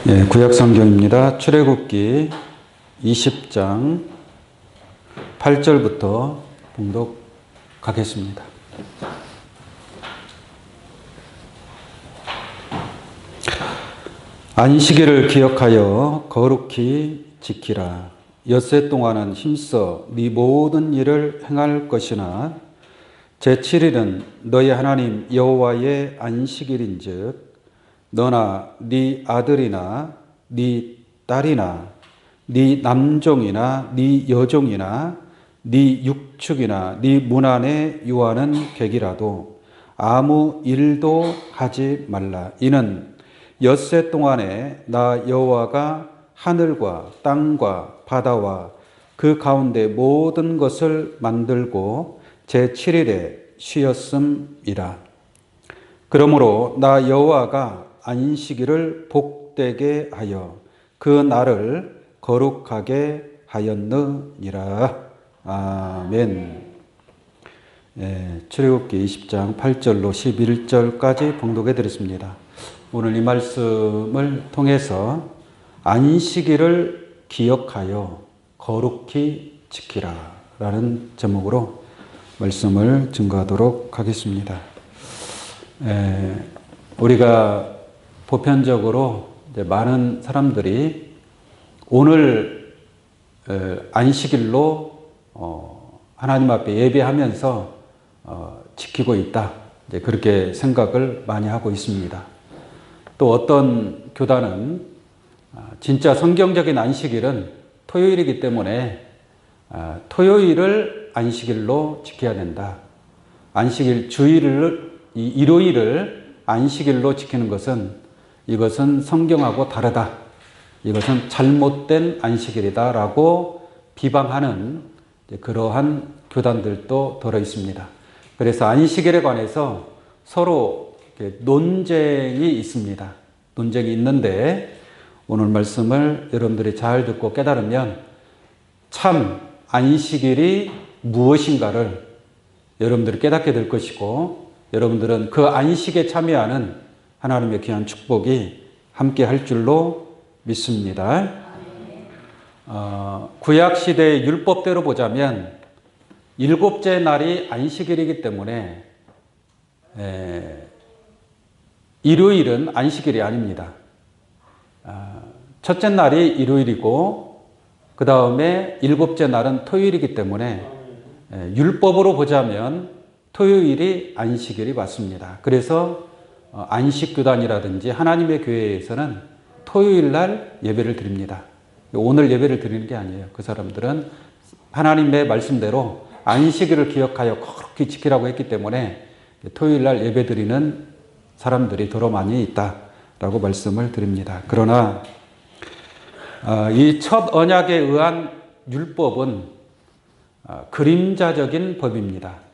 예, 구약성경입니다. 출애굽기 20장 8절부터 봉독하겠습니다. 안식일을 기억하여 거룩히 지키라. 엿새 동안은 힘써 네 모든 일을 행할 것이나 제7일은 너희 하나님 여호와의 안식일인즉 너나 네 아들이나 네 딸이나 네 남종이나 네 여종이나 네 육축이나 네 문 안에 유하는 객이라도 아무 일도 하지 말라. 이는 엿새 동안에 나 여호와가 하늘과 땅과 바다와 그 가운데 모든 것을 만들고 제7일에 쉬었음이라. 그러므로 나 여호와가 안식일을 복되게 하여 그 날을 거룩하게 하였느니라. 아멘. 예, 출애굽기 20장 8절로 11절까지 봉독해 드렸습니다. 오늘 이 말씀을 통해서 안식일을 기억하여 거룩히 지키라 라는 제목으로 말씀을 증거하도록 하겠습니다. 우리가 보편적으로 이제 많은 사람들이 오늘 안식일로 하나님 앞에 예배하면서 지키고 있다. 이제 그렇게 생각을 많이 하고 있습니다. 또 어떤 교단은 진짜 성경적인 안식일은 토요일이기 때문에 토요일을 안식일로 지켜야 된다. 안식일 주일을 일요일을 안식일로 지키는 이것은 성경하고 다르다. 이것은 잘못된 안식일이다 라고 비방하는 그러한 교단들도 들어 있습니다. 그래서 안식일에 관해서 서로 논쟁이 있습니다. 논쟁이 있는데 오늘 말씀을 여러분들이 잘 듣고 깨달으면 참 안식일이 무엇인가를 여러분들이 깨닫게 될 것이고 여러분들은 그 안식에 참여하는 하나님의 귀한 축복이 함께 할 줄로 믿습니다. 구약시대의 율법대로 보자면 일곱째 날이 안식일이기 때문에 일요일은 안식일이 아닙니다. 첫째 날이 일요일이고 그 다음에 일곱째 날은 토요일이기 때문에 율법으로 보자면 토요일이 안식일이 맞습니다. 그래서 안식교단이라든지 하나님의 교회에서는 토요일 날 예배를 드립니다. 오늘 예배를 드리는 게 아니에요. 그 사람들은 하나님의 말씀대로 안식일을 기억하여 거룩히 지키라고 했기 때문에 토요일 날 예배 드리는 사람들이 더러 많이 있다라고 말씀을 드립니다. 그러나 이 첫 언약에 의한 율법은 그림자적인 법입니다.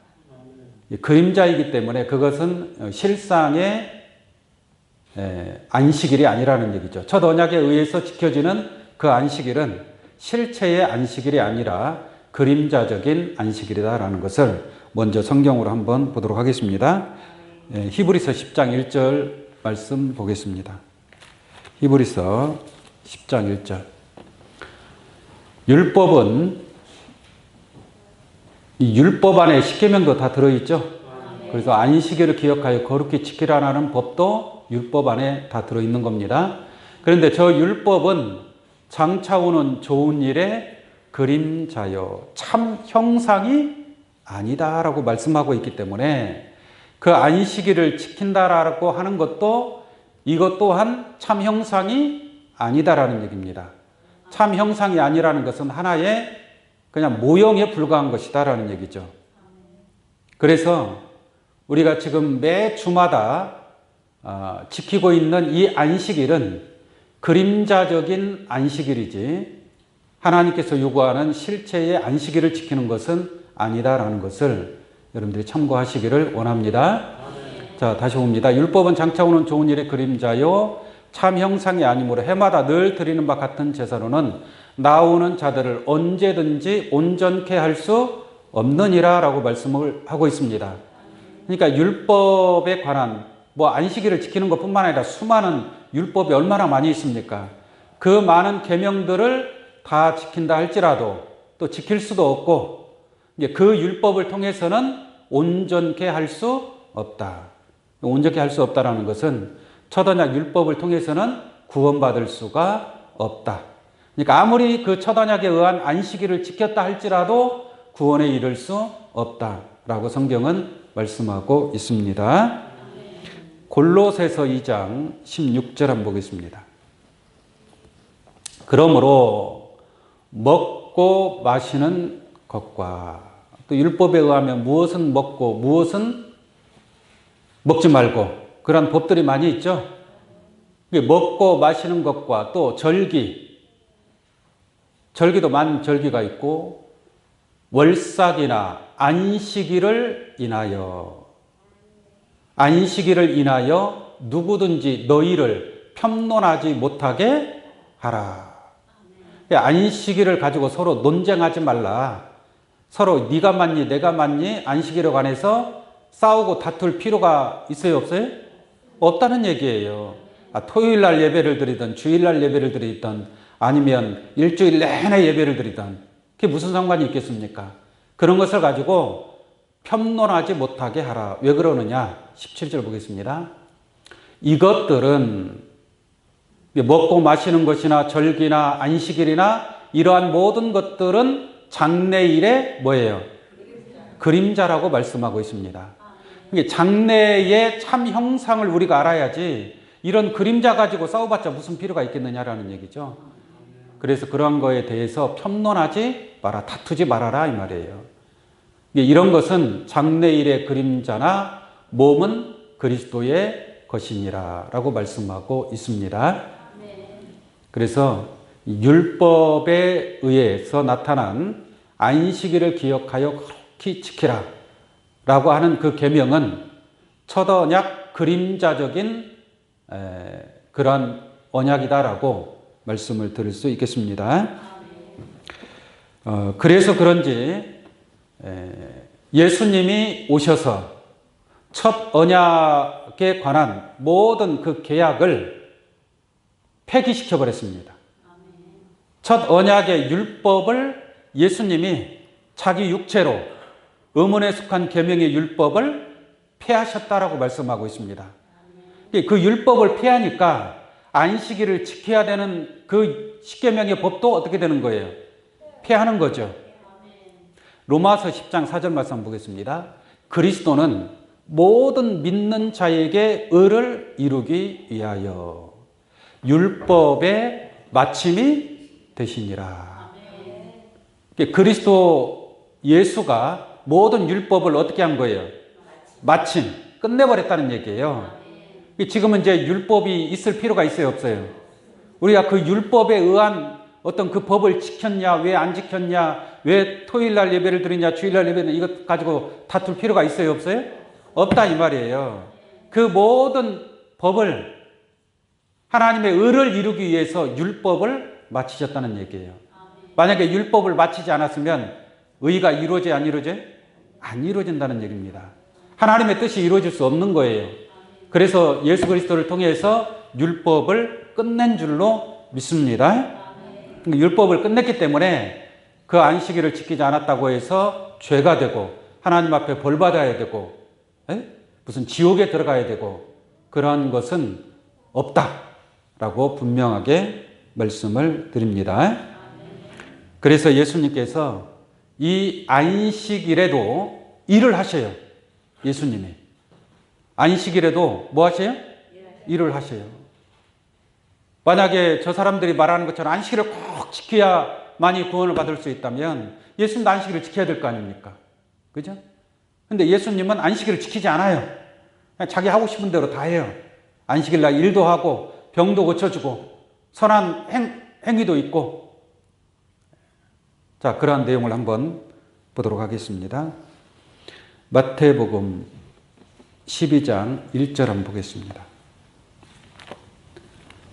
그림자이기 때문에 그것은 실상의 안식일이 아니라는 얘기죠. 첫 언약에 의해서 지켜지는 그 안식일은 실체의 안식일이 아니라 그림자적인 안식일이다라는 것을 먼저 성경으로 한번 보도록 하겠습니다. 히브리서 10장 1절 말씀 보겠습니다. 히브리서 10장 1절. 율법은 이 율법 안에 십계명도 다 들어있죠. 그래서 안식일을 기억하여 거룩히 지키라는 법도 율법 안에 다 들어있는 겁니다. 그런데 저 율법은 장차 오는 좋은 일의 그림자요 참 형상이 아니다라고 말씀하고 있기 때문에 그 안식일을 지킨다라고 하는 것도 이것 또한 참 형상이 아니다라는 얘기입니다. 참 형상이 아니라는 것은 하나의 그냥 모형에 불과한 것이다라는 얘기죠. 그래서 우리가 지금 매 주마다 지키고 있는 이 안식일은 그림자적인 안식일이지 하나님께서 요구하는 실체의 안식일을 지키는 것은 아니다라는 것을 여러분들이 참고하시기를 원합니다. 자, 다시 봅니다. 율법은 장차 오는 좋은 일의 그림자요 참 형상이 아니므로 해마다 늘 드리는 바 같은 제사로는 나오는 자들을 언제든지 온전케 할 수 없느니라 라고 말씀을 하고 있습니다. 그러니까 율법에 관한 뭐 안식일을 지키는 것뿐만 아니라 수많은 율법이 얼마나 많이 있습니까? 그 많은 계명들을 다 지킨다 할지라도 또 지킬 수도 없고 이제 그 율법을 통해서는 온전케 할 수 없다. 온전케 할 수 없다라는 것은 첫 언약 율법을 통해서는 구원받을 수가 없다. 그러니까 아무리 그 첫 언약에 의한 안식일을 지켰다 할지라도 구원에 이를 수 없다라고 성경은 말씀하고 있습니다. 골로새서 2장 16절 한번 보겠습니다. 그러므로 먹고 마시는 것과 또 율법에 의하면 무엇은 먹고 무엇은 먹지 말고 그런 법들이 많이 있죠. 먹고 마시는 것과 또 절기도 많은 절기가 있고 월삭이나 안식일을 인하여 누구든지 너희를 편론하지 못하게 하라. 안식일을 가지고 서로 논쟁하지 말라. 서로 네가 맞니 내가 맞니 안식일에 관해서 싸우고 다툴 필요가 있어요 없어요? 없다는 얘기예요. 토요일날 예배를 드리든 주일날 예배를 드리든 아니면 일주일 내내 예배를 드리든 그게 무슨 상관이 있겠습니까? 그런 것을 가지고 편론하지 못하게 하라. 왜 그러느냐? 17절 보겠습니다. 이것들은 먹고 마시는 것이나 절기나 안식일이나 이러한 모든 것들은 장래일의 뭐예요? 그림자라고 말씀하고 있습니다. 장래의 참 형상을 우리가 알아야지 이런 그림자 가지고 싸워봤자 무슨 필요가 있겠느냐라는 얘기죠. 그래서 그러한 거에 대해서 편론하지 마라, 다투지 말아라 이 말이에요. 이런 것은 장래일의 그림자나 몸은 그리스도의 것이니라 라고 말씀하고 있습니다. 그래서 율법에 의해서 나타난 안식일을 기억하여 그렇게 지키라 라고 하는 그 계명은 첫 언약 그림자적인 그러한 언약이다라고 말씀을 드릴 수 있겠습니다. 그래서 그런지 예수님이 오셔서 첫 언약에 관한 모든 그 계약을 폐기시켜 버렸습니다. 첫 언약의 율법을 예수님이 자기 육체로 의문에 속한 계명의 율법을 폐하셨다라고 말씀하고 있습니다. 그 율법을 폐하니까 안식일을 지켜야 되는 그 십계명의 법도 어떻게 되는 거예요? 폐하는 거죠. 로마서 10장 4절 말씀 보겠습니다. 그리스도는 모든 믿는 자에게 의를 이루기 위하여 율법의 마침이 되시니라. 그리스도 예수가 모든 율법을 어떻게 한 거예요? 마침 끝내버렸다는 얘기예요. 지금은 이제 율법이 있을 필요가 있어요 없어요? 우리가 그 율법에 의한 어떤 그 법을 지켰냐 왜 안 지켰냐 왜 토요일날 예배를 드리냐 주일날 예배는 이것 가지고 다툴 필요가 있어요 없어요? 없다 이 말이에요. 그 모든 법을 하나님의 의를 이루기 위해서 율법을 마치셨다는 얘기예요. 만약에 율법을 마치지 않았으면 의가 이루어져 안 이루어져? 안 이루어진다는 얘기입니다. 하나님의 뜻이 이루어질 수 없는 거예요. 그래서 예수 그리스도를 통해서 율법을 끝낸 줄로 믿습니다. 율법을 끝냈기 때문에 그 안식일을 지키지 않았다고 해서 죄가 되고 하나님 앞에 벌 받아야 되고 무슨 지옥에 들어가야 되고 그런 것은 없다라고 분명하게 말씀을 드립니다. 그래서 예수님께서 이 안식일에도 일을 하셔요. 예수님이 안식일에도 뭐 하세요? 일을 하셔요. 만약에 저 사람들이 말하는 것처럼 안식일을 꼭 지켜야만이 구원을 받을 수 있다면 예수님도 안식일을 지켜야 될 거 아닙니까? 그죠? 근데 예수님은 안식일을 지키지 않아요. 그냥 자기 하고 싶은 대로 다 해요. 안식일날 일도 하고 병도 고쳐주고 선한 행위도 있고. 자, 그러한 내용을 한번 보도록 하겠습니다. 마태복음 12장 1절 한번 보겠습니다.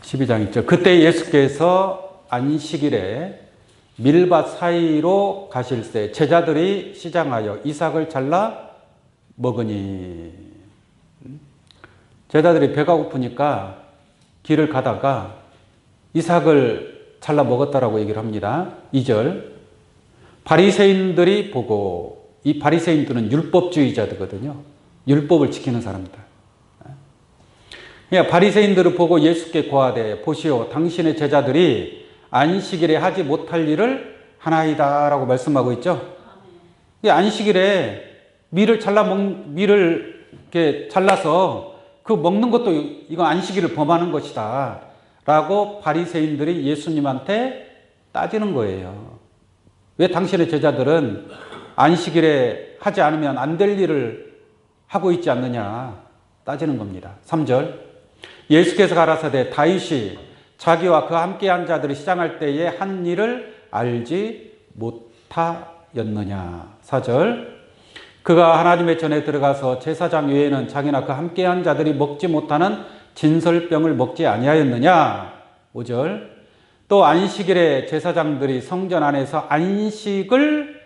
12장 1절. 그때 예수께서 안식일에 밀밭 사이로 가실새 제자들이 시장하여 이삭을 잘라 먹으니. 제자들이 배가 고프니까 길을 가다가 이삭을 잘라 먹었다라고 얘기를 합니다. 2절. 바리새인들이 보고, 이 바리새인들은 율법주의자들거든요. 율법을 지키는 사람들. 그러니까 바리새인들을 보고 예수께 고하되 보시오 당신의 제자들이 안식일에 하지 못할 일을 하나이다라고 말씀하고 있죠. 안식일에 밀을 이렇게 잘라서 그 먹는 것도 이건 안식일을 범하는 것이다 라고 바리새인들이 예수님한테 따지는 거예요. 왜 당신의 제자들은 안식일에 하지 않으면 안 될 일을 하고 있지 않느냐 따지는 겁니다. 3절. 예수께서 가라사대 다윗이 자기와 그 함께한 자들이 시장할 때에 한 일을 알지 못하였느냐. 4절. 그가 하나님의 전에 들어가서 제사장 외에는 자기나 그 함께한 자들이 먹지 못하는 진설병을 먹지 아니하였느냐. 5절. 또 안식일에 제사장들이 성전 안에서 안식을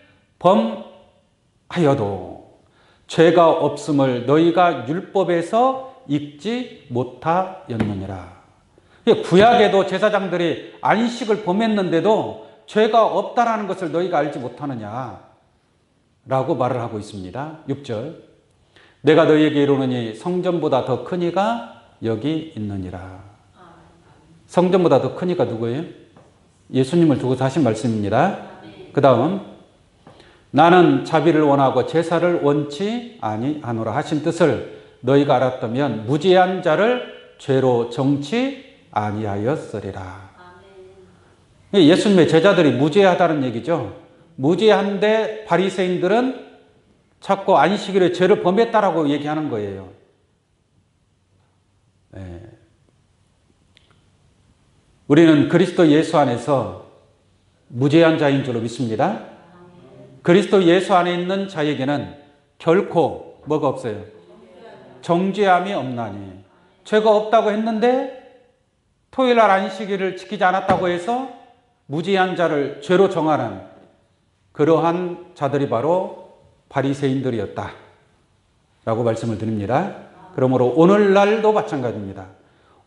범하여도 죄가 없음을 너희가 율법에서 읽지 못하였느니라. 구약에도 제사장들이 안식을 범했는데도 죄가 없다라는 것을 너희가 알지 못하느냐 라고 말을 하고 있습니다. 6절. 내가 너희에게 이르노니 성전보다 더 큰 이가 여기 있느니라. 성전보다 더 큰 이가 누구예요? 예수님을 두고 하신 말씀입니다. 그 다음 나는 자비를 원하고 제사를 원치 아니하노라 하신 뜻을 너희가 알았다면 무죄한 자를 죄로 정치 아니하였으리라. 예수님의 제자들이 무죄하다는 얘기죠. 무죄한데 바리새인들은 자꾸 안식일에 죄를 범했다라고 얘기하는 거예요. 네. 우리는 그리스도 예수 안에서 무죄한 자인 줄로 믿습니다. 그리스도 예수 안에 있는 자에게는 결코 뭐가 없어요? 정죄함이 없나니. 죄가 없다고 했는데 토요일날 안식일을 지키지 않았다고 해서 무죄한 자를 죄로 정하는 그러한 자들이 바로 바리새인들이었다 라고 말씀을 드립니다. 그러므로 오늘날도 마찬가지입니다.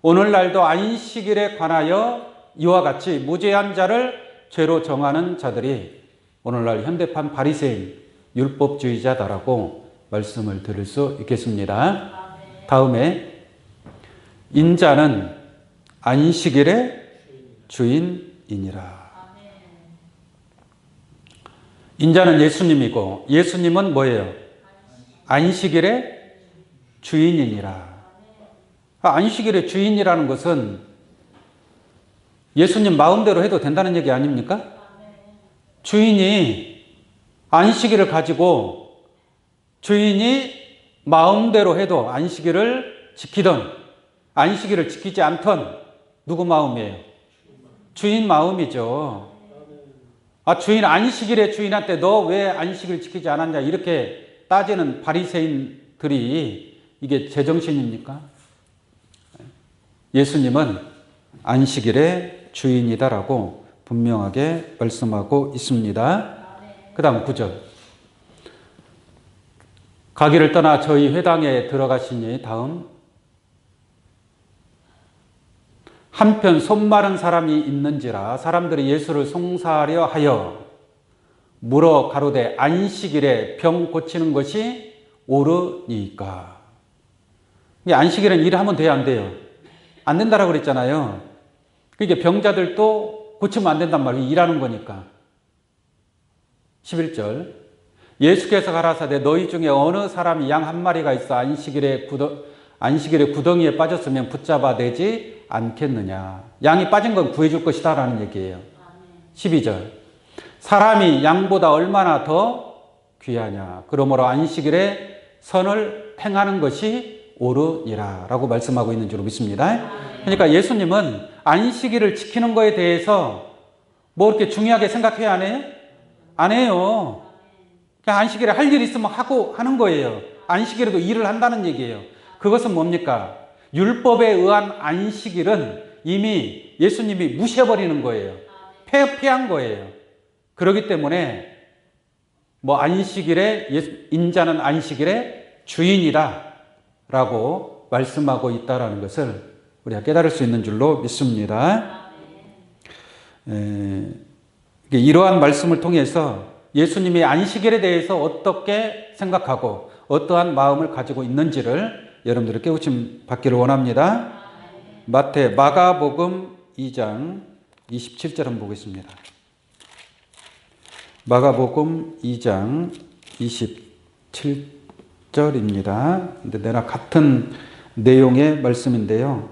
오늘날도 안식일에 관하여 이와 같이 무죄한 자를 죄로 정하는 자들이 오늘날 현대판 바리새인 율법주의자다라고 말씀을 드릴 수 있겠습니다. 다음에 인자는 안식일의 주인이니라. 인자는 예수님이고 예수님은 뭐예요? 안식일의 주인이니라. 안식일의 주인이라는 것은 예수님 마음대로 해도 된다는 얘기 아닙니까? 주인이 안식일을 가지고 주인이 마음대로 해도 안식일을 지키든 안식일을 지키지 않던 누구 마음이에요? 주인 마음이죠. 주인 안식일에 주인한테 너 왜 안식일 지키지 않았냐 이렇게 따지는 바리새인들이 이게 제정신입니까? 예수님은 안식일의 주인이다라고 분명하게 말씀하고 있습니다. 그 다음 9절. 가기를 떠나 저희 회당에 들어가시니 다음 한편 손 마른 사람이 있는지라 사람들이 예수를 송사하려 하여 물어 가로되 안식일에 병 고치는 것이 옳으니까. 안식일은 일하면 돼요, 안 돼요? 안 된다라고 그랬잖아요. 그러니까 병자들도 고치면 안 된단 말이에요. 일하는 거니까. 11절. 예수께서 가라사대 너희 중에 어느 사람이 양 한 마리가 있어 안식일에 구덩이에 빠졌으면 붙잡아 내지 않겠느냐. 양이 빠진 건 구해줄 것이다 라는 얘기예요. 12절. 사람이 양보다 얼마나 더 귀하냐. 그러므로 안식일에 선을 행하는 것이 옳으니라 라고 말씀하고 있는 줄로 믿습니다. 그러니까 예수님은 안식일을 지키는 거에 대해서 뭐 이렇게 중요하게 생각해야 안 해요? 안 해요. 그냥 안식일에 할 일 있으면 하고 하는 거예요. 안식일에도 일을 한다는 얘기예요. 그것은 뭡니까? 율법에 의한 안식일은 이미 예수님이 무시해버리는 거예요. 폐한 거예요. 그렇기 때문에 인자는 안식일의 주인이다 라고 말씀하고 있다라는 것을 우리가 깨달을 수 있는 줄로 믿습니다. 이러한 말씀을 통해서 예수님이 안식일에 대해서 어떻게 생각하고 어떠한 마음을 가지고 있는지를 여러분들의 깨우침 받기를 원합니다. 마가복음 2장 27절 한번 보겠습니다. 마가복음 2장 27절입니다. 근데 내나 같은 내용의 말씀인데요.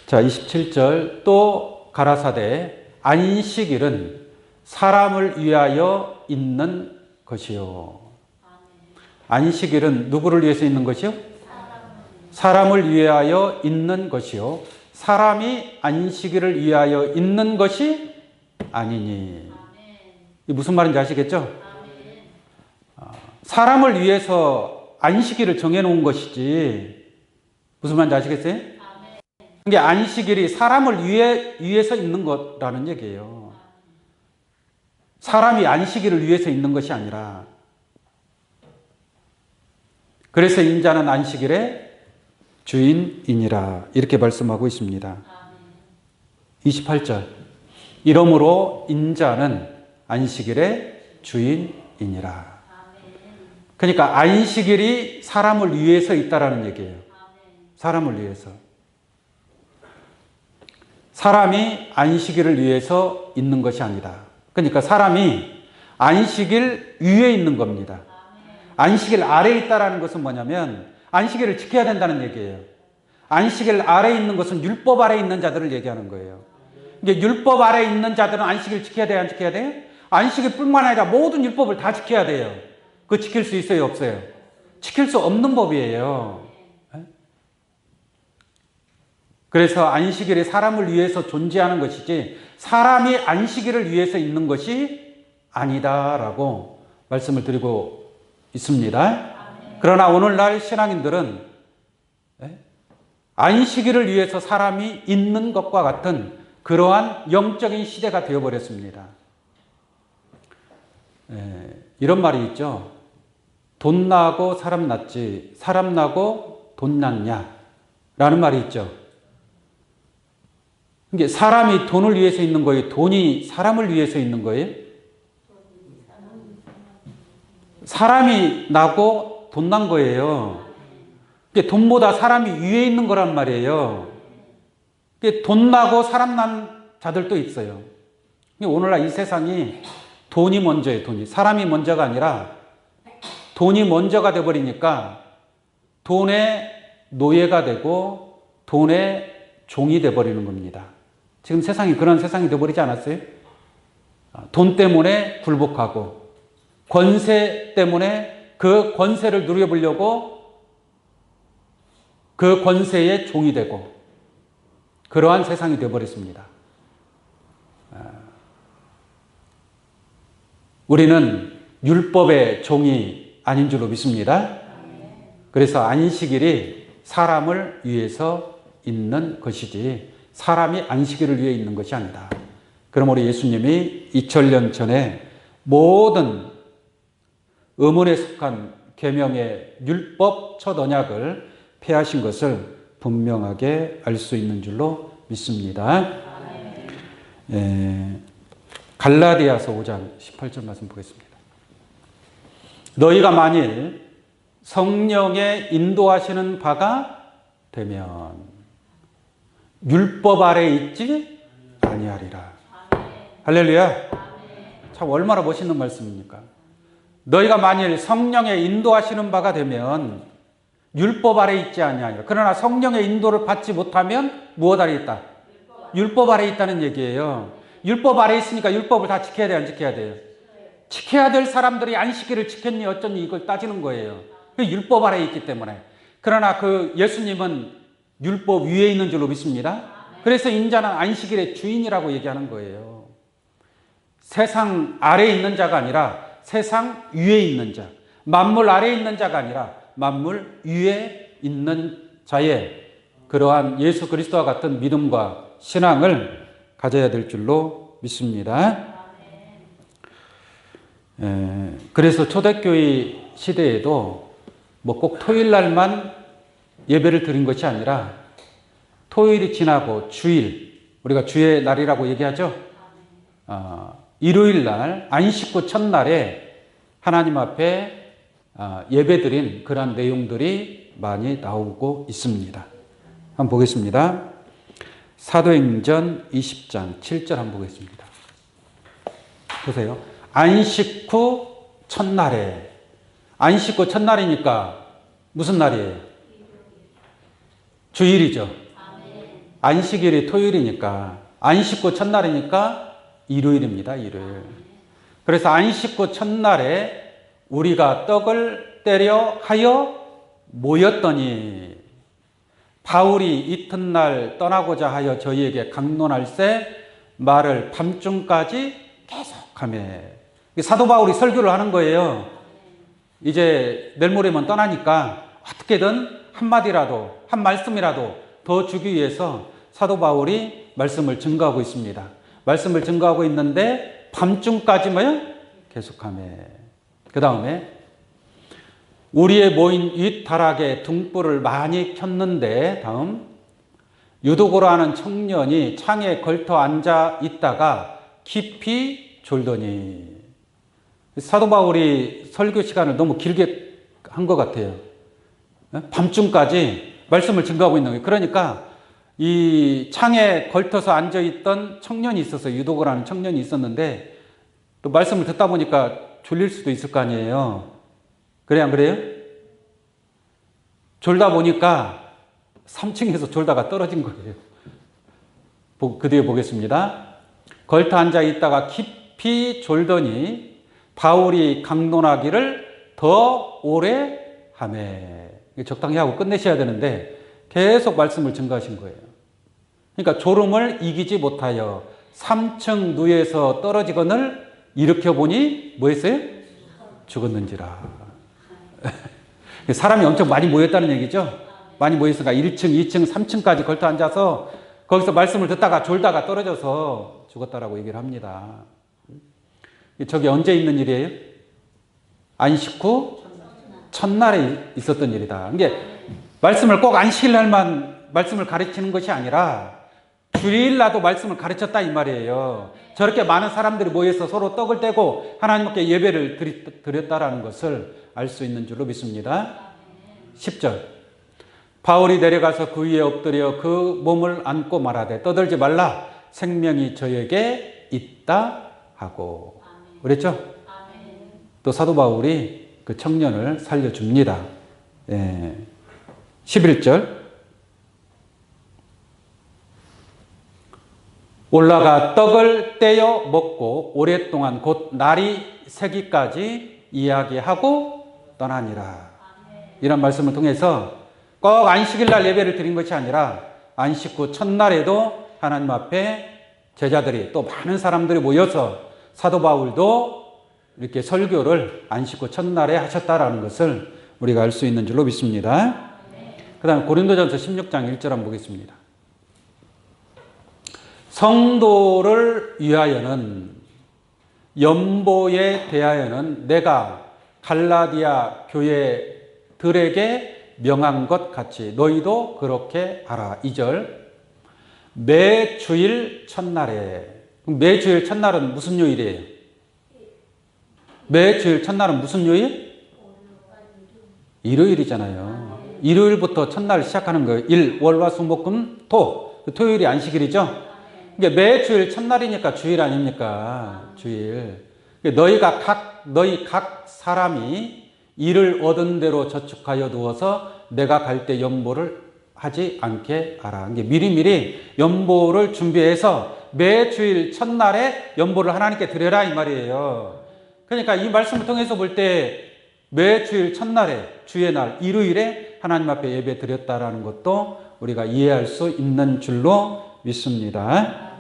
자, 27절 또 가라사대 안식일은 사람을 위하여 있는 것이요. 안식일은 누구를 위해서 있는 것이요? 사람을 위하여 있는 것이요. 사람이 안식일을 위하여 있는 것이 아니니. 이 무슨 말인지 아시겠죠? 사람을 위해서 안식일을 정해놓은 것이지. 무슨 말인지 아시겠어요? 이게 안식일이 사람을 위해서 있는 거라는 얘기예요. 사람이 안식일을 위해서 있는 것이 아니라. 그래서 인자는 안식일의 주인이니라 이렇게 말씀하고 있습니다. 28절 이러므로 인자는 안식일의 주인이니라. 그러니까 안식일이 사람을 위해서 있다라는 얘기예요. 사람을 위해서. 사람이 안식일을 위해서 있는 것이 아니다. 그러니까 사람이 안식일 위에 있는 겁니다. 안식일 아래에 있다라는 것은 뭐냐면 안식일을 지켜야 된다는 얘기예요. 안식일 아래에 있는 것은 율법 아래에 있는 자들을 얘기하는 거예요. 이게 율법 아래에 있는 자들은 안식일 지켜야 돼요? 안 지켜야 돼요? 안식일뿐만 아니라 모든 율법을 다 지켜야 돼요. 그거 지킬 수 있어요? 없어요? 지킬 수 없는 법이에요. 그래서 안식일이 사람을 위해서 존재하는 것이지 사람이 안식일을 위해서 있는 것이 아니다라고 말씀을 드리고 있습니다. 그러나 오늘날 신앙인들은 안식일을 위해서 사람이 있는 것과 같은 그러한 영적인 시대가 되어버렸습니다. 이런 말이 있죠. 돈 나고 사람 낳지 사람 나고 돈 낳냐 라는 말이 있죠. 이게 사람이 돈을 위해서 있는 거예요? 돈이 사람을 위해서 있는 거예요? 사람이 나고 돈 난 거예요. 돈보다 사람이 위에 있는 거란 말이에요. 돈 나고 사람 난 자들도 있어요. 오늘날 이 세상이 돈이 먼저예요. 돈이. 사람이 먼저가 아니라 돈이 먼저가 돼버리니까 돈의 노예가 되고 돈의 종이 돼버리는 겁니다. 지금 세상이 그런 세상이 돼버리지 않았어요? 돈 때문에 굴복하고 권세 때문에 그 권세를 누려보려고 그 권세의 종이 되고 그러한 세상이 되어버렸습니다. 우리는 율법의 종이 아닌 줄로 믿습니다. 그래서 안식일이 사람을 위해서 있는 것이지 사람이 안식일을 위해 있는 것이 아니다. 그러므로 예수님이 2000년 전에 모든 의문에 속한 계명의 율법 첫 언약을 폐하신 것을 분명하게 알 수 있는 줄로 믿습니다. 갈라디아서 5장 18절 말씀 보겠습니다. 너희가 만일 성령의 인도하시는 바가 되면 율법 아래 있지 아니하리라. 할렐루야. 참 얼마나 멋있는 말씀입니까? 너희가 만일 성령의 인도하시는 바가 되면 율법 아래 있지 아니하리라. 그러나 성령의 인도를 받지 못하면 무엇 아래 있다? 율법 아래 있다는 얘기예요. 율법 아래 있으니까 율법을 다 지켜야 돼요? 안 지켜야 돼요? 지켜야 될 사람들이 안식일을 지켰니 어쩌니 이걸 따지는 거예요. 율법 아래 있기 때문에. 그러나 그 예수님은 율법 위에 있는 줄로 믿습니다. 그래서 인자는 안식일의 주인이라고 얘기하는 거예요. 세상 아래에 있는 자가 아니라 세상 위에 있는 자. 만물 아래에 있는 자가 아니라 만물 위에 있는 자의 그러한 예수 그리스도와 같은 믿음과 신앙을 가져야 될 줄로 믿습니다. 그래서 초대교회 시대에도 뭐 꼭 토요일 날만 예배를 드린 것이 아니라 토요일이 지나고 주일, 우리가 주의 날이라고 얘기하죠. 일요일 날 안식 후 첫날에 하나님 앞에 예배드린 그런 내용들이 많이 나오고 있습니다. 한번 보겠습니다. 사도행전 20장 7절 한번 보겠습니다. 보세요. 안식 후 첫날에. 안식 후 첫날이니까 무슨 날이에요? 주일이죠. 안식일이 토요일이니까 안식 후 첫날이니까 일요일입니다. 일요일. 그래서 안식 후 첫날에 우리가 떡을 떼려 하여 모였더니 바울이 이튿날 떠나고자 하여 저희에게 강론할세 말을 밤중까지 계속하며. 사도 바울이 설교를 하는 거예요. 이제 내일 모레면 떠나니까 어떻게든 한마디라도 한 말씀이라도 더 주기 위해서 사도 바울이 말씀을 증거하고 있습니다. 말씀을 증거하고 있는데 밤중까지 뭐요? 계속하며. 그 다음에 우리의 모인 윗다락에 등불을 많이 켰는데 다음 유도고라 하는 청년이 창에 걸터 앉아 있다가 깊이 졸더니. 사도 바울이 설교 시간을 너무 길게 한 것 같아요. 밤중까지 말씀을 증거하고 있는 거예요. 그러니까 이 창에 걸터서 앉아있던 청년이 있었어요. 유도고라는 청년이 있었는데 또 말씀을 듣다 보니까 졸릴 수도 있을 거 아니에요. 그래 안 그래요? 졸다 보니까 3층에서 졸다가 떨어진 거예요. 그 뒤에 보겠습니다. 걸터 앉아 있다가 깊이 졸더니 바울이 강론하기를 더 오래 하매. 적당히 하고 끝내셔야 되는데 계속 말씀을 증거하신 거예요. 그러니까 졸음을 이기지 못하여 3층 누에서 떨어지거늘 일으켜보니 뭐 했어요? 죽었는지라. 사람이 엄청 많이 모였다는 얘기죠. 많이 모였으니까 1층, 2층, 3층까지 걸터 앉아서 거기서 말씀을 듣다가 졸다가 떨어져서 죽었다라고 얘기를 합니다. 저게 언제 있는 일이에요? 안식 후 첫날에 있었던 일이다. 이게 말씀을 꼭 안식일 날만 말씀을 가르치는 것이 아니라 주일날도 말씀을 가르쳤다 이 말이에요. 저렇게 많은 사람들이 모여서 서로 떡을 떼고 하나님께 예배를 드렸다라는 것을 알 수 있는 줄로 믿습니다. 10절. 바울이 내려가서 그 위에 엎드려 그 몸을 안고 말하되 떠들지 말라 생명이 저에게 있다 하고. 그랬죠? 또 사도 바울이 그 청년을 살려줍니다. 11절. 올라가 떡을 떼어 먹고 오랫동안 곧 날이 새기까지 이야기하고 떠나니라. 이런 말씀을 통해서 꼭 안식일 날 예배를 드린 것이 아니라 안식 후 첫날에도 하나님 앞에 제자들이 또 많은 사람들이 모여서 사도 바울도 이렇게 설교를 안식 후 첫날에 하셨다라는 것을 우리가 알 수 있는 줄로 믿습니다. 그 다음에 고린도전서 16장 1절 한번 보겠습니다. 성도를 위하여는 연보에 대하여는 내가 갈라디아 교회들에게 명한 것 같이 너희도 그렇게 하라. 2절. 매 주일 첫날에. 매 주일 첫날은 무슨 요일이에요? 매 주일 첫날은 무슨 요일? 일요일이잖아요. 일요일부터 첫날 시작하는 거예요. 일, 월, 화, 수, 목, 금, 토. 토요일이 안식일이죠. 매 주일 첫날이니까 주일 아닙니까? 주일. 너희 각 사람이 일을 얻은 대로 저축하여 두어서 내가 갈 때 연보를 하지 않게 하라. 미리미리 연보를 준비해서 매 주일 첫날에 연보를 하나님께 드려라 이 말이에요. 그러니까 이 말씀을 통해서 볼 때 매 주일 첫날에 주의 날 일요일에 하나님 앞에 예배 드렸다라는 것도 우리가 이해할 수 있는 줄로 믿습니다.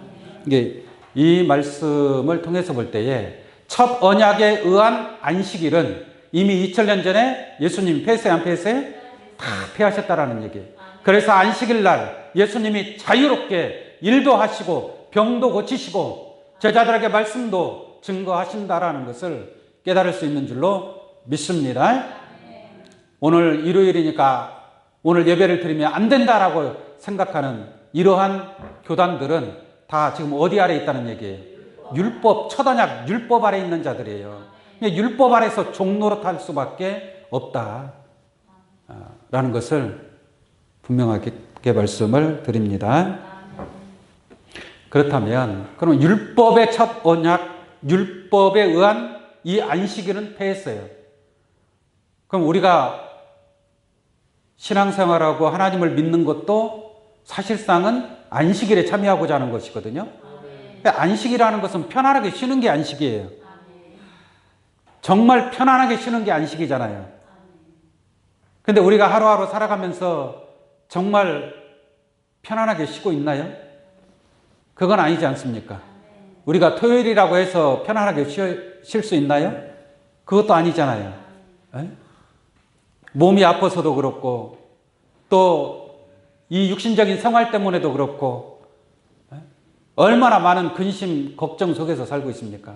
이게 이 말씀을 통해서 볼 때에 첫 언약에 의한 안식일은 이미 2000년 전에 예수님 폐쇄 안 폐쇄? 다 폐하셨다라는 얘기예요. 그래서 안식일 날 예수님이 자유롭게 일도 하시고 병도 고치시고 제자들에게 말씀도 증거하신다라는 것을 깨달을 수 있는 줄로 믿습니다. 오늘 일요일이니까 오늘 예배를 드리면 안 된다라고 생각하는 이러한 교단들은 다 지금 어디 아래 있다는 얘기예요? 율법, 첫 언약 율법 아래 있는 자들이에요. 율법 아래서 종노릇할 수밖에 없다 라는 것을 분명하게 말씀을 드립니다. 그렇다면 그럼 율법의 첫 언약, 율법에 의한 이 안식일은 폐했어요. 그럼 우리가 신앙생활하고 하나님을 믿는 것도 사실상은 안식일에 참여하고자 하는 것이거든요. 안식이라는 것은 편안하게 쉬는 게 안식이에요. 정말 편안하게 쉬는 게 안식이잖아요. 근데 우리가 하루하루 살아가면서 정말 편안하게 쉬고 있나요? 그건 아니지 않습니까? 우리가 토요일이라고 해서 편안하게 쉴 수 있나요? 그것도 아니잖아요. 에? 몸이 아파서도 그렇고 또 이 육신적인 생활 때문에도 그렇고 얼마나 많은 근심, 걱정 속에서 살고 있습니까?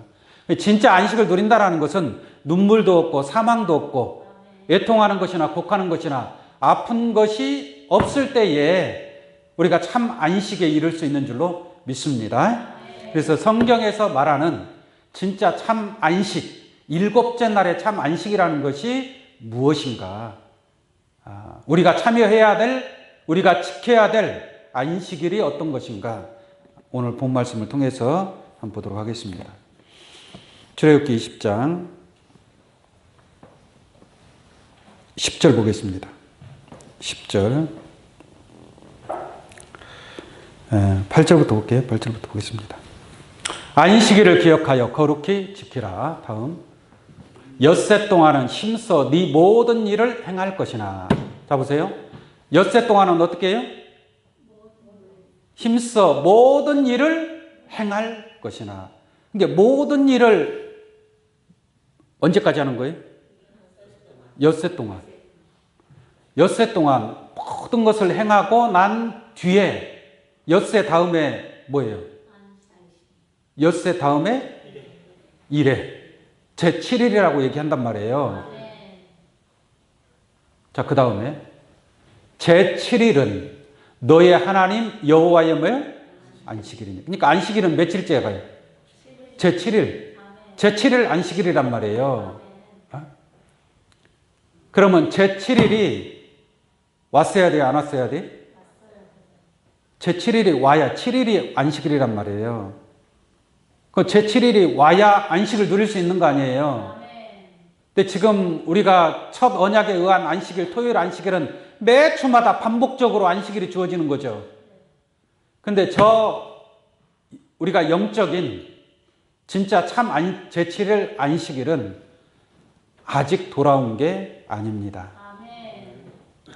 진짜 안식을 누린다는 것은 눈물도 없고 사망도 없고 애통하는 것이나 곡하는 것이나 아픈 것이 없을 때에 우리가 참 안식에 이를 수 있는 줄로 믿습니다. 그래서 성경에서 말하는 진짜 참 안식, 일곱째 날의 참 안식이라는 것이 무엇인가? 우리가 참여해야 될, 우리가 지켜야 될 안식일이 어떤 것인가? 오늘 본 말씀을 통해서 한번 보도록 하겠습니다. 출애굽기 20장 10절 보겠습니다. 10절 8절부터 볼게요. 8절부터 보겠습니다. 안식일을 기억하여 거룩히 지키라. 다음 엿새 동안은 힘써 네 모든 일을 행할 것이나. 자 보세요. 엿새 동안은 어떻게 해요? 힘써 모든 일을 행할 것이나. 그러니까 모든 일을 언제까지 하는 거예요? 엿새 동안. 엿새 동안 모든 것을 행하고 난 뒤에 엿새 다음에 뭐예요? 엿새 다음에 이래. 제7일이라고 얘기한단 말이에요. 자, 그 다음에 제7일은 너의 하나님 여호와의 뭐예요? 안식일이니. 그러니까 안식일은 며칠째 가요? 제7일. 제7일 안식일이란 말이에요. 그러면 제7일이 왔어야 돼, 안 왔어야 돼? 제7일이 와야 7일이 안식일이란 말이에요. 그 제7일이 와야 안식을 누릴 수 있는 거 아니에요. 근데 지금 우리가 첫 언약에 의한 안식일, 토요일 안식일은 매 주마다 반복적으로 안식일이 주어지는 거죠. 근데 우리가 영적인 진짜 참 제7일 안식일은 아직 돌아온 게 아닙니다.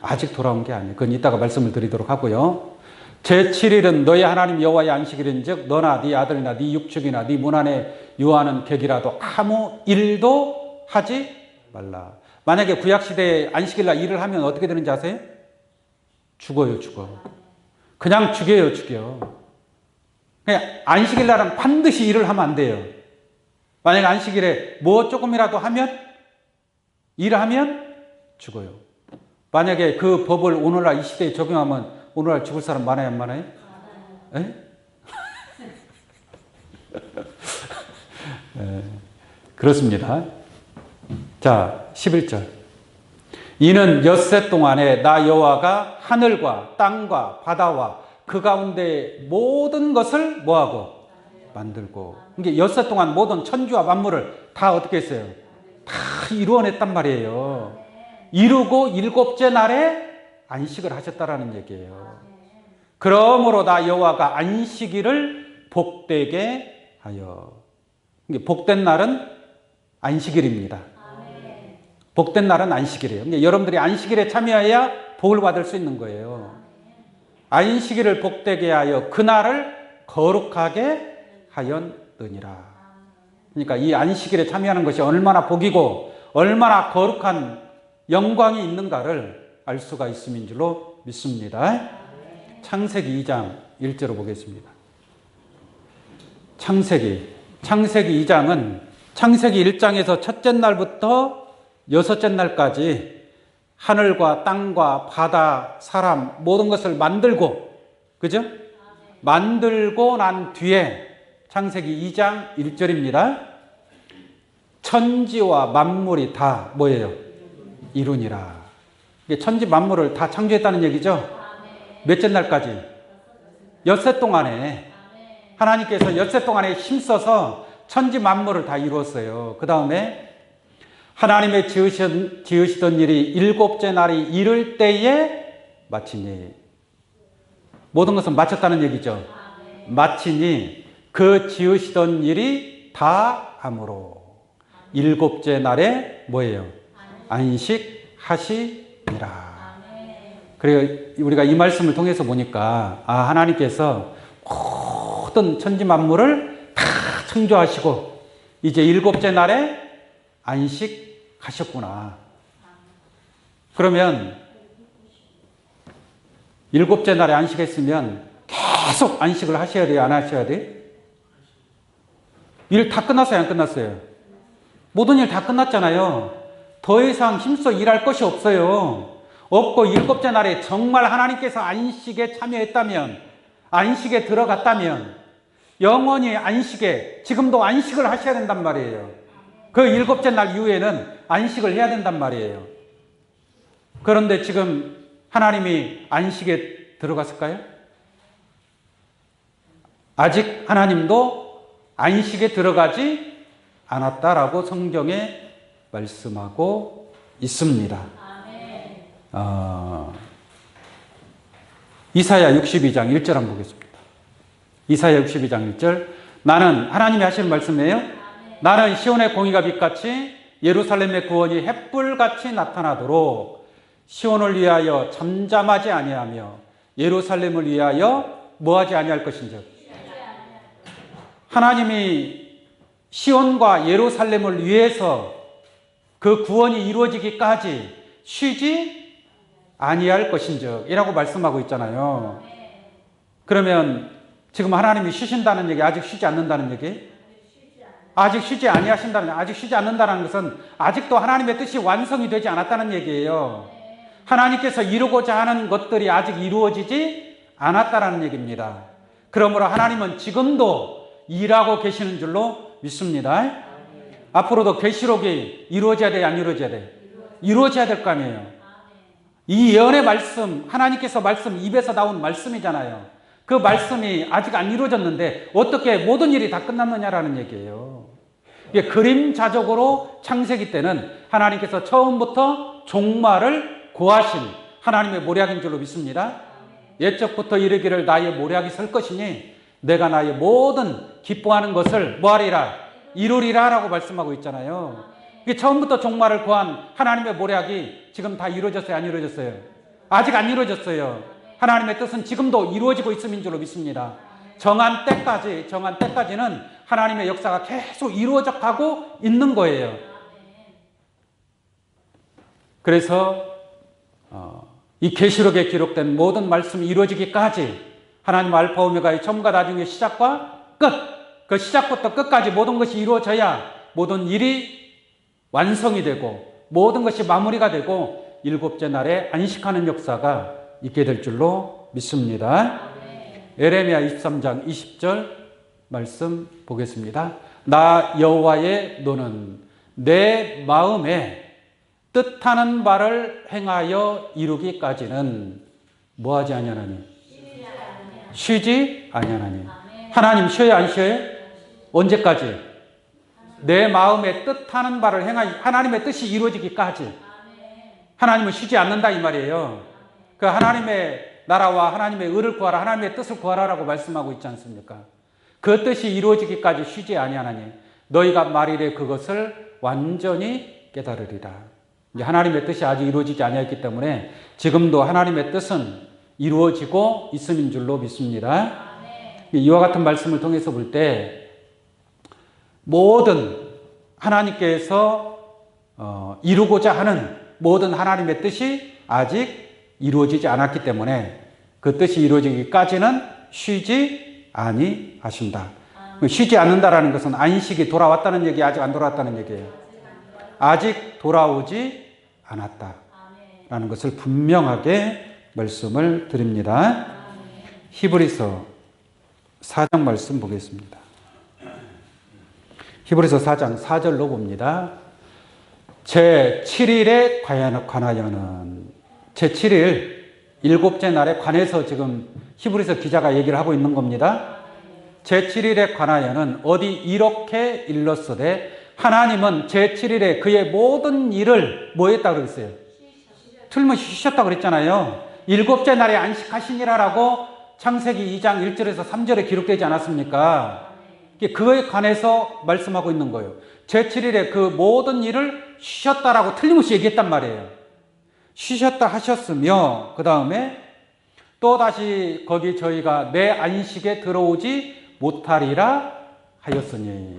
아직 돌아온 게 아니에요. 그건 이따가 말씀을 드리도록 하고요. 제7일은 너희 하나님 여호와의 안식일인즉 너나 네 아들이나 네 육축이나 네 문 안에 유하는 객이라도 아무 일도 하지 말라. 만약에 구약시대에 안식일날 일을 하면 어떻게 되는지 아세요? 죽어요. 그냥 죽여. 그냥 안식일날은 반드시 일을 하면 안 돼요. 만약에 안식일에 뭐 조금이라도 하면, 일을 하면 죽어요. 만약에 그 법을 오늘날 이 시대에 적용하면 오늘날 죽을 사람 많아요, 안 많아요? 에? 그렇습니다. 자, 11절. 이는 엿새 동안에 나 여호와가 하늘과 땅과 바다와 그 가운데 모든 것을 뭐하고? 만들고. 이게 엿새 동안 모든 천지와 만물을 다 어떻게 했어요? 다 이루어냈단 말이에요. 이루고 일곱째 날에 안식을 하셨다라는 얘기예요. 그러므로 나 여호와가 안식일을 복되게 하여. 복된 날은 안식일입니다. 복된 날은 안식일이에요. 그러니까 여러분들이 안식일에 참여해야 복을 받을 수 있는 거예요. 안식일을 복되게 하여 그날을 거룩하게 하였느니라. 그러니까 이 안식일에 참여하는 것이 얼마나 복이고 얼마나 거룩한 영광이 있는가를 알 수가 있음인 줄로 믿습니다. 창세기 2장 1절로 보겠습니다. 창세기 2장은 창세기 1장에서 첫째 날부터 여섯째 날까지 하늘과 땅과 바다, 사람 모든 것을 만들고, 그죠? 만들고 난 뒤에 창세기 2장 1절입니다. 천지와 만물이 다 뭐예요? 이루니라. 천지 만물을 다 창조했다는 얘기죠. 몇째 날까지? 엿새 동안에 하나님께서 엿새 동안에 힘써서 천지 만물을 다 이루었어요. 그 다음에 하나님의 지으시던 일이 일곱째 날이 이를 때에 마치니, 모든 것은 마쳤다는 얘기죠. 마치니 그 지으시던 일이 다 함으로 일곱째 날에 뭐예요? 안식하시니라. 그리고 우리가 이 말씀을 통해서 보니까 하나님께서 모든 천지 만물을 다 창조하시고 이제 일곱째 날에 안식하셨구나. 그러면 일곱째 날에 안식했으면 계속 안식을 하셔야 돼요? 안 하셔야 돼요? 일 다 끝났어요? 안 끝났어요? 모든 일 다 끝났잖아요. 더 이상 힘써 일할 것이 없어요. 없고 일곱째 날에 정말 하나님께서 안식에 참여했다면, 안식에 들어갔다면 영원히 안식에, 지금도 안식을 하셔야 된단 말이에요. 그 일곱째 날 이후에는 안식을 해야 된단 말이에요. 그런데 지금 하나님이 안식에 들어갔을까요? 아직 하나님도 안식에 들어가지 않았다라고 성경에 말씀하고 있습니다. 이사야 62장 1절 한번 보겠습니다. 이사야 62장 1절. 나는, 하나님이 하시는 말씀이에요. 나는 시온의 공의가 빛같이 예루살렘의 구원이 햇불같이 나타나도록 시온을 위하여 잠잠하지 아니하며 예루살렘을 위하여 뭐하지 아니할 것인즉. 하나님이 시온과 예루살렘을 위해서 그 구원이 이루어지기까지 쉬지 아니할 것인즉 이라고 말씀하고 있잖아요. 그러면 지금 하나님이 쉬신다는 얘기, 아직 쉬지 않는다는 얘기? 아직 쉬지 아니하신다는, 아직 쉬지 않는다는 것은 아직도 하나님의 뜻이 완성이 되지 않았다는 얘기예요. 하나님께서 이루고자 하는 것들이 아직 이루어지지 않았다는 얘기입니다. 그러므로 하나님은 지금도 일하고 계시는 줄로 믿습니다. 앞으로도 계시록이 이루어져야 돼, 안 이루어져야 돼? 이루어져야 될 거 아니에요. 이 예언의 말씀, 하나님께서 말씀, 입에서 나온 말씀이잖아요. 그 말씀이 아직 안 이루어졌는데 어떻게 모든 일이 다 끝났느냐라는 얘기예요. 이게 그림자적으로 창세기 때는 하나님께서 처음부터 종말을 고하신 하나님의 모략인 줄로 믿습니다. 옛적부터 이르기를 나의 모략이 설 것이니 내가 나의 모든 기뻐하는 것을 뭐하리라? 이루리라 라고 말씀하고 있잖아요. 이게 처음부터 종말을 고한 하나님의 모략이 지금 다 이루어졌어요? 안 이루어졌어요? 아직 안 이루어졌어요. 하나님의 뜻은 지금도 이루어지고 있음인 줄로 믿습니다. 정한 때까지는 하나님의 역사가 계속 이루어져 가고 있는 거예요. 그래서 이 계시록에 기록된 모든 말씀이 이루어지기까지 하나님 알파 오메가의 처음과 나중의 시작과 끝, 그 시작부터 끝까지 모든 것이 이루어져야 모든 일이 완성이 되고 모든 것이 마무리가 되고 일곱째 날에 안식하는 역사가 있게 될 줄로 믿습니다. 에레미야 23장 20절 말씀 보겠습니다. 나 여호와의 노는 내 마음에 뜻하는 바를 행하여 이루기까지는 뭐하지 아니하나니? 쉬지 아니하나니. 하나님 쉬어요, 안 쉬어요? 언제까지? 내 마음에 뜻하는 바를 행하여, 하나님의 뜻이 이루어지기까지. 하나님은 쉬지 않는다 이 말이에요. 그 하나님의 나라와 하나님의 의를 구하라, 하나님의 뜻을 구하라라고 말씀하고 있지 않습니까? 그 뜻이 이루어지기까지 쉬지 아니하나니 너희가 말이래 그것을 완전히 깨달으리라. 이제 하나님의 뜻이 아직 이루어지지 아니했기 때문에 지금도 하나님의 뜻은 이루어지고 있음인 줄로 믿습니다. 이와 같은 말씀을 통해서 볼 때 모든 하나님께서 이루고자 하는 모든 하나님의 뜻이 아직 이루어지지 않았기 때문에 그 뜻이 이루어지기까지는 쉬지 아니하신다. 쉬지 않는다라는 것은 안식이 돌아왔다는 얘기, 아직 안 돌아왔다는 얘기예요. 아직 돌아오지 않았다. 라는 것을 분명하게 말씀을 드립니다. 히브리서 4장 말씀 보겠습니다. 히브리서 4장 4절로 봅니다. 제7일에 관하여는 제7일 일곱째 날에 관해서 지금 히브리서 기자가 얘기를 하고 있는 겁니다. 제7일에 관하여는 어디 이렇게 일렀으되 하나님은 제7일에 그의 모든 일을 뭐 했다고 그랬어요? 틀림없이 쉬셨다고 그랬잖아요. 일곱째 날에 안식하시니라라고 창세기 2장 1절에서 3절에 기록되지 않았습니까? 그거에 관해서 말씀하고 있는 거예요. 제7일에 그 모든 일을 쉬셨다라고 틀림없이 얘기했단 말이에요. 쉬셨다 하셨으며 그 다음에 또 다시 거기 저희가 내 안식에 들어오지 못하리라 하였으니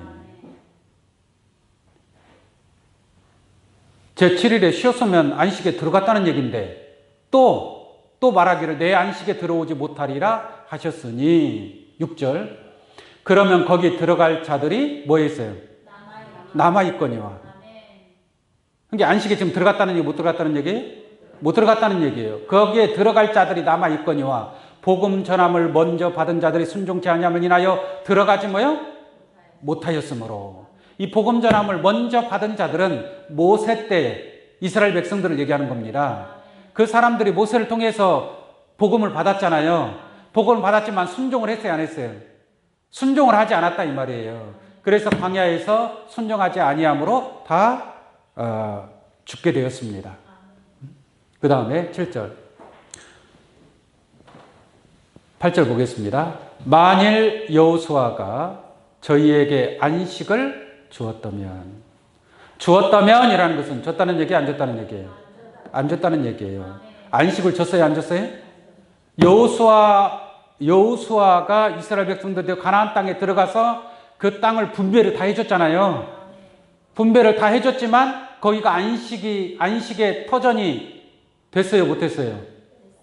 제7일에 쉬었으면 안식에 들어갔다는 얘기인데 또 말하기를 내 안식에 들어오지 못하리라 하셨으니 6절 그러면 거기 들어갈 자들이 뭐 했어요? 남아있거니와. 그러니까 안식에 지금 들어갔다는 얘기 못 들어갔다는 얘기? 못 들어갔다는 얘기예요. 거기에 들어갈 자들이 남아있거니와 복음 전함을 먼저 받은 자들이 순종치 아니함을 인하여 들어가지 뭐요? 못하였으므로. 이 복음 전함을 먼저 받은 자들은 모세 때 이스라엘 백성들을 얘기하는 겁니다. 그 사람들이 모세를 통해서 복음을 받았잖아요. 복음을 받았지만 순종을 했어요, 안 했어요? 순종을 하지 않았다 이 말이에요. 그래서 광야에서 순종하지 아니함으로 다 죽게 되었습니다. 그 다음에 7절 8절 보겠습니다. 만일 여호수아가 저희에게 안식을 주었다면 이라는 것은 줬다는 얘기 안 줬다는 얘기예요? 안 줬다는 얘기예요. 안식을 줬어요, 안 줬어요? 여호수아가 이스라엘 백성들 가나안 땅에 들어가서 그 땅을 분배를 다 해줬잖아요. 분배를 다 해줬지만 거기가 안식의 터전이 됐어요, 못했어요?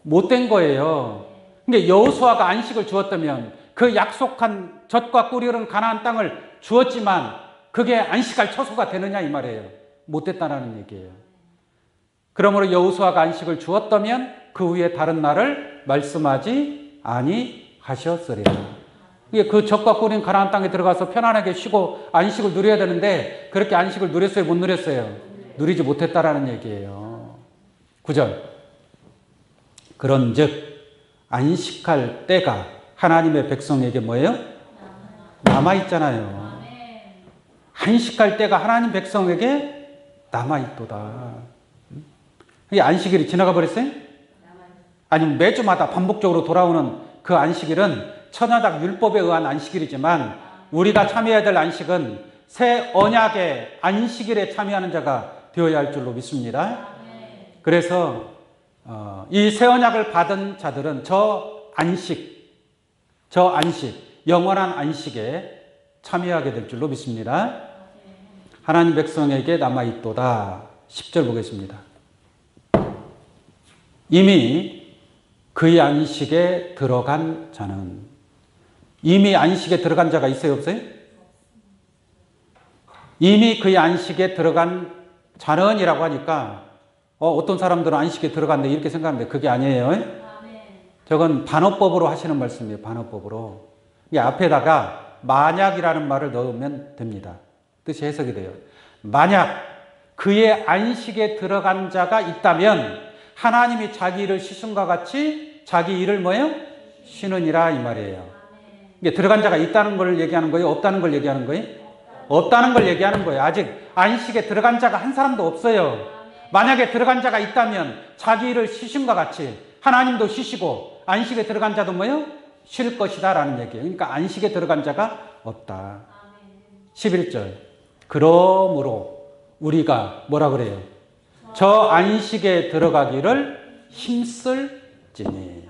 못된 거예요. 그러니까 여호수아가 안식을 주었다면 그 약속한 젖과 꿀이 흐르는 가나안 땅을 주었지만 그게 안식할 처소가 되느냐 이 말이에요. 못됐다라는 얘기예요. 그러므로 여호수아가 안식을 주었다면 그 후에 다른 날을 말씀하지 아니하셨으리라. 그 젖과 꿀인 가나안 땅에 들어가서 편안하게 쉬고 안식을 누려야 되는데 그렇게 안식을 누렸어요, 못 누렸어요? 누리지 못했다라는 얘기예요. 9절 그런즉 안식할 때가 하나님의 백성에게 뭐예요? 남아있잖아요. 안식할 때가 하나님 백성에게 남아있도다. 이게 안식일이 지나가 버렸어요? 아니면 매주마다 반복적으로 돌아오는 그 안식일은 천하적 율법에 의한 안식일이지만 우리가 참여해야 될 안식은 새 언약의 안식일에 참여하는 자가 되어야 할 줄로 믿습니다. 그래서 이 새 언약을 받은 자들은 저 안식, 영원한 안식에 참여하게 될 줄로 믿습니다. 하나님 백성에게 남아있도다. 10절 보겠습니다. 이미 그의 안식에 들어간 자는 이미 안식에 들어간 자가 있어요, 없어요? 이미 그의 안식에 들어간 자는이라고 하니까 어떤 사람들은 안식에 들어갔네 이렇게 생각하는데 그게 아니에요. 저건 반어법으로 하시는 말씀이에요. 반어법으로. 이 앞에다가 만약이라는 말을 넣으면 됩니다. 뜻이 해석이 돼요. 만약 그의 안식에 들어간 자가 있다면 하나님이 자기 일을 쉬심과 같이 자기 일을 뭐예요? 쉬느니라 이 말이에요. 이게 들어간 자가 있다는 걸 얘기하는 거예요? 없다는 걸 얘기하는 거예요? 없다는 걸 얘기하는 거예요. 아직 안식에 들어간 자가 한 사람도 없어요. 만약에 들어간 자가 있다면 자기 일을 쉬심과 같이 하나님도 쉬시고 안식에 들어간 자도 뭐예요? 쉴 것이다 라는 얘기예요. 그러니까 안식에 들어간 자가 없다. 11절 그러므로 우리가 뭐라 그래요? 저 안식에 들어가기를 힘쓸지니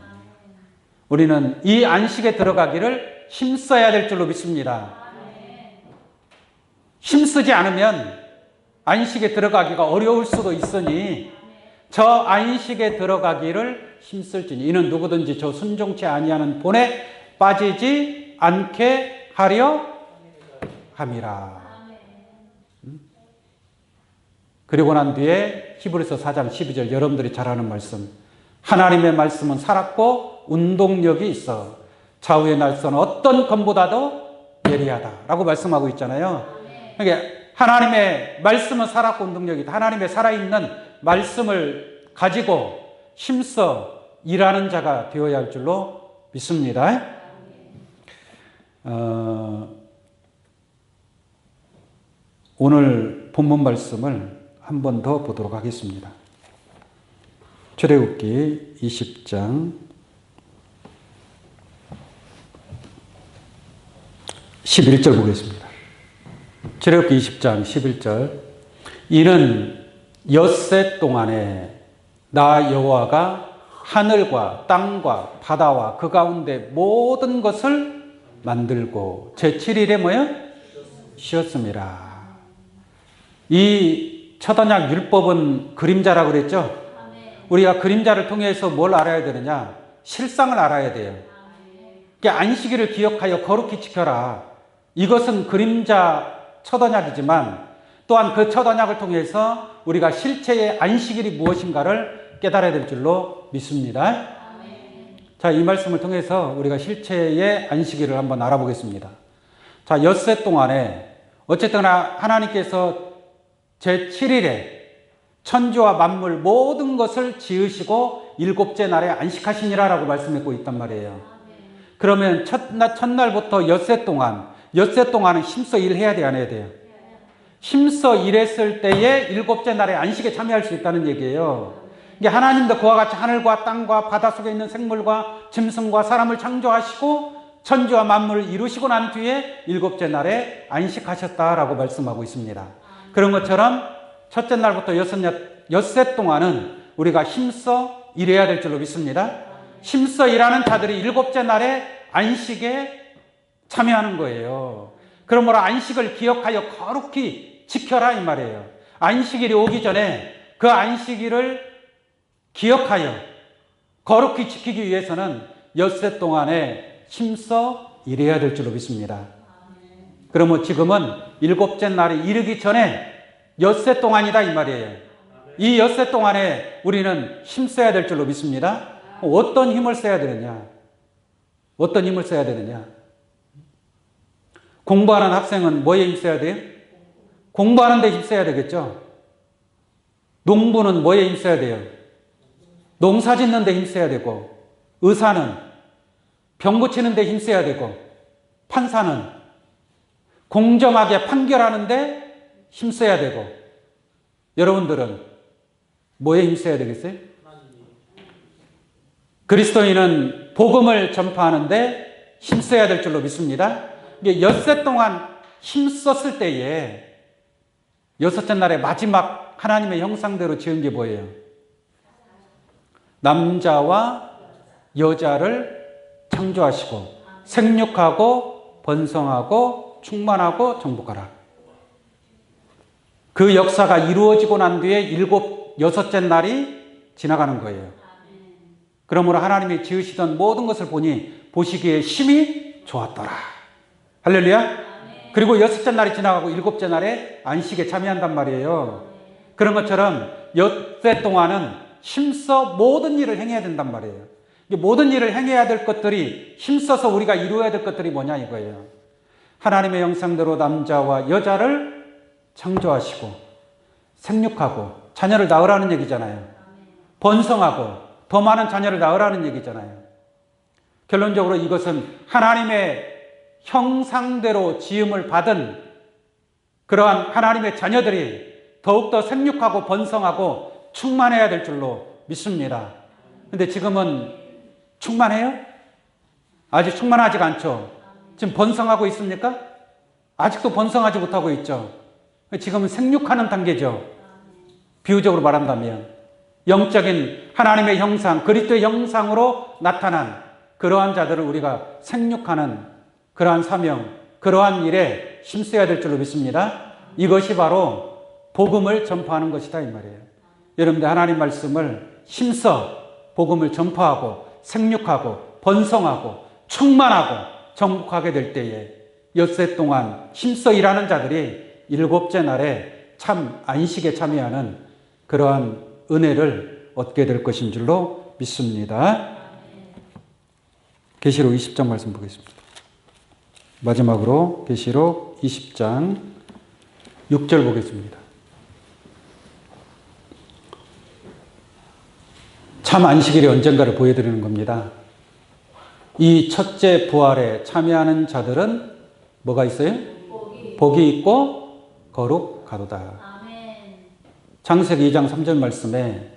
우리는 이 안식에 들어가기를 힘써야 될 줄로 믿습니다. 힘쓰지 않으면 안식에 들어가기가 어려울 수도 있으니 저 안식에 들어가기를 힘쓸지니 이는 누구든지 저 순종치 아니하는 본에 빠지지 않게 하려 함이라. 그리고 난 뒤에 히브리서 4장 12절 여러분들이 잘 아는 말씀. 하나님의 말씀은 살았고 운동력이 있어. 좌우의 날선 어떤 검보다도 예리하다라고 말씀하고 있잖아요. 그러니까 하나님의 말씀은 살았고 운동력이 있다. 하나님의 살아있는 말씀을 가지고 힘써 일하는 자가 되어야 할 줄로 믿습니다. 오늘 본문 말씀을 한 번 더 보도록 하겠습니다. 출애굽기 20장 11절 보겠습니다. 출애굽기 20장 11절. 이는 엿새 동안에 나 여호와가 하늘과 땅과 바다와 그 가운데 모든 것을 만들고 제7일에 뭐요? 쉬었습니다. 이 첫 언약 율법은 그림자라고 그랬죠? 우리가 그림자를 통해서 뭘 알아야 되느냐? 실상을 알아야 돼요. 그러니까 안식일을 기억하여 거룩히 지켜라. 이것은 그림자 첫 언약이지만 또한 그 첫 언약을 통해서 우리가 실체의 안식일이 무엇인가를 깨달아야 될 줄로 믿습니다. 자, 이 말씀을 통해서 우리가 실체의 안식일을 한번 알아보겠습니다. 자, 엿새 동안에 어쨌든 하나님께서 제7일에 천지와 만물 모든 것을 지으시고 일곱째 날에 안식하시니라라고 말씀하고 있단 말이에요. 그러면 첫날부터 엿새 동안은 힘써 일해야 돼요, 안 해야 돼요? 힘써 일했을 때에 일곱째 날에 안식에 참여할 수 있다는 얘기예요. 이게 하나님도 그와 같이 하늘과 땅과 바다 속에 있는 생물과 짐승과 사람을 창조하시고 천지와 만물을 이루시고 난 뒤에 일곱째 날에 안식하셨다라고 말씀하고 있습니다. 그런 것처럼 첫째 날부터 엿새 동안은 우리가 힘써 일해야 될 줄로 믿습니다. 힘써 일하는 자들이 일곱째 날에 안식에 참여하는 거예요. 그러므로 안식을 기억하여 거룩히 지켜라 이 말이에요. 안식일이 오기 전에 그 안식일을 기억하여 거룩히 지키기 위해서는 엿새 동안에 힘써 일해야 될 줄로 믿습니다. 그러면 지금은 일곱째 날이 이르기 전에 엿새 동안이다 이 말이에요. 이 엿새 동안에 우리는 힘써야 될 줄로 믿습니다. 어떤 힘을 써야 되느냐? 어떤 힘을 써야 되느냐? 공부하는 학생은 뭐에 힘써야 돼요? 공부하는 데 힘써야 되겠죠? 농부는 뭐에 힘써야 돼요? 농사 짓는 데 힘써야 되고, 의사는 병 고치는 데 힘써야 되고, 판사는 공정하게 판결하는데 힘써야 되고, 여러분들은 뭐에 힘써야 되겠어요? 그리스도인은 복음을 전파하는데 힘써야 될 줄로 믿습니다. 이게 엿새 동안 힘썼을 때에 여섯째 날에 마지막 하나님의 형상대로 지은 게 뭐예요? 남자와 여자를 창조하시고 생육하고 번성하고 충만하고 정복하라. 그 역사가 이루어지고 난 뒤에 여섯째 날이 지나가는 거예요. 그러므로 하나님이 지으시던 모든 것을 보시기에 심히 좋았더라. 할렐루야. 그리고 여섯째 날이 지나가고 일곱째 날에 안식에 참여한단 말이에요. 그런 것처럼 엿새 동안은 힘써 모든 일을 행해야 된단 말이에요. 모든 일을 행해야 될 것들이 힘써서 우리가 이루어야 될 것들이 뭐냐 이거예요. 하나님의 형상대로 남자와 여자를 창조하시고 생육하고 자녀를 낳으라는 얘기잖아요. 번성하고 더 많은 자녀를 낳으라는 얘기잖아요. 결론적으로 이것은 하나님의 형상대로 지음을 받은 그러한 하나님의 자녀들이 더욱더 생육하고 번성하고 충만해야 될 줄로 믿습니다. 근데 지금은 충만해요? 아직 충만하지가 않죠. 지금 번성하고 있습니까? 아직도 번성하지 못하고 있죠. 지금은 생육하는 단계죠. 비유적으로 말한다면 영적인 하나님의 형상, 그리스도의 형상으로 나타난 그러한 자들을 우리가 생육하는 그러한 사명, 그러한 일에 힘써야 될 줄로 믿습니다. 이것이 바로 복음을 전파하는 것이다 이 말이에요. 여러분들 하나님 말씀을 힘써 복음을 전파하고 생육하고 번성하고 충만하고 정복하게 될 때에 엿새 동안 힘써 일하는 자들이 일곱째 날에 참 안식에 참여하는 그러한 은혜를 얻게 될 것인 줄로 믿습니다. 계시록 20장 말씀 보겠습니다. 마지막으로 계시록 20장 6절 보겠습니다. 참 안식일이 언젠가를 보여드리는 겁니다. 이 첫째 부활에 참여하는 자들은 뭐가 있어요? 복이 있고 거룩하도다. 창세기 2장 3절 말씀에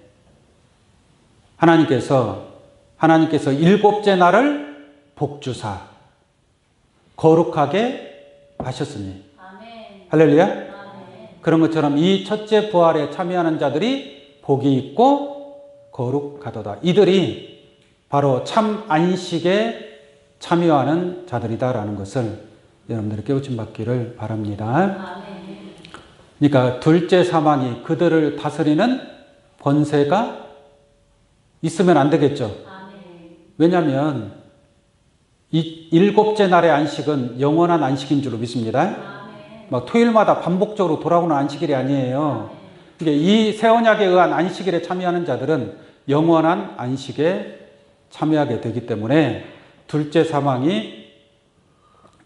하나님께서 일곱째 날을 복주사 거룩하게 하셨으니. 할렐루야. 그런 것처럼 이 첫째 부활에 참여하는 자들이 복이 있고 거룩하도다. 이들이 바로 참 안식에 참여하는 자들이다라는 것을 여러분들이 깨우침 받기를 바랍니다. 그러니까 둘째 사망이 그들을 다스리는 권세가 있으면 안 되겠죠. 왜냐하면 이 일곱째 날의 안식은 영원한 안식인 줄로 믿습니다. 막 토요일마다 반복적으로 돌아오는 안식일이 아니에요. 그러니까 이 새 언약에 의한 안식일에 참여하는 자들은 영원한 안식에 참여하게 되기 때문에 둘째 사망이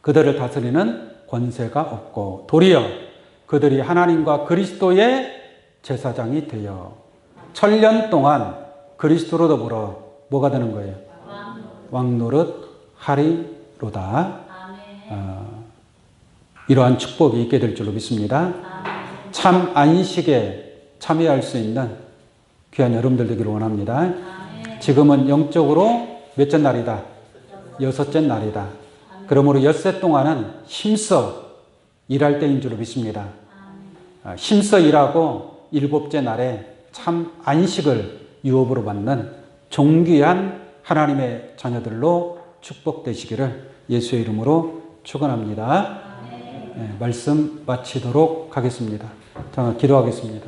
그들을 다스리는 권세가 없고 도리어 그들이 하나님과 그리스도의 제사장이 되어 천년 동안 그리스도로 더불어 뭐가 되는 거예요? 왕노릇 하리로다. 이러한 축복이 있게 될 줄로 믿습니다. 참 안식에 참여할 수 있는 귀한 여러분들 되기를 원합니다. 지금은 영적으로 몇째 날이다? 여섯째 날이다. 그러므로 엿새 동안은 힘써 일할 때인 줄로 믿습니다. 힘써 일하고 일곱째 날에 참 안식을 유업으로 받는 존귀한 하나님의 자녀들로 축복되시기를 예수의 이름으로 축원합니다. 말씀 마치도록 하겠습니다. 기도하겠습니다.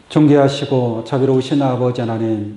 존귀하시고 자비로우신 아버지 하나님,